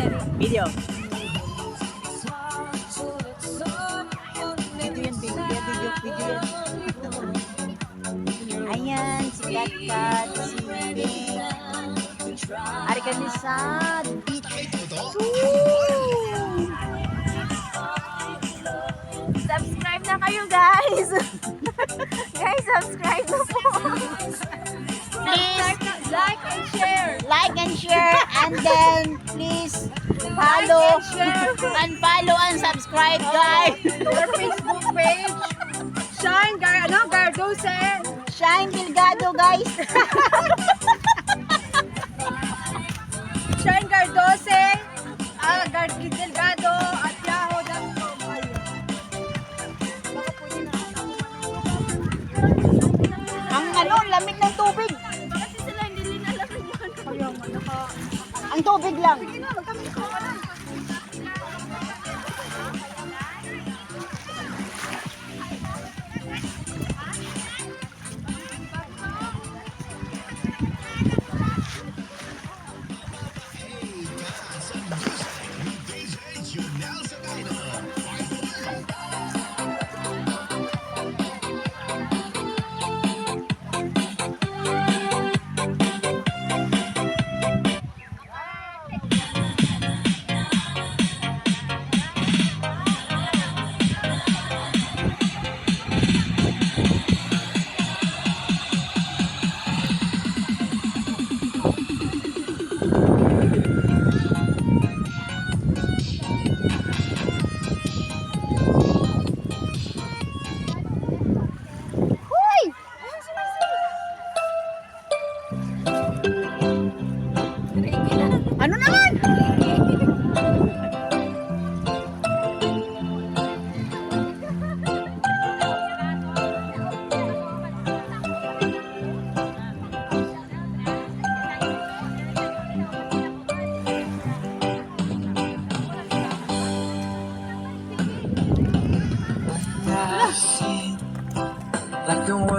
Video. Video yan. Ayan, si Kat, si Bing. Ari kami sa beach. Subscribe na kayo, guys. Guys, subscribe na po. Please Like and share. like and share, and then please follow and follow and subscribe, guys. Our Facebook page. Shine Gardose. Shine Delgado, guys. Shine Gardose. Delgado at yahoo.com. Ang lamig ng tubig. Bakit sila hindi linalaman yun? Ayaw mo, Ang tubig lang. Sige na, magkamit ko ka lang. Ano naman? Like the world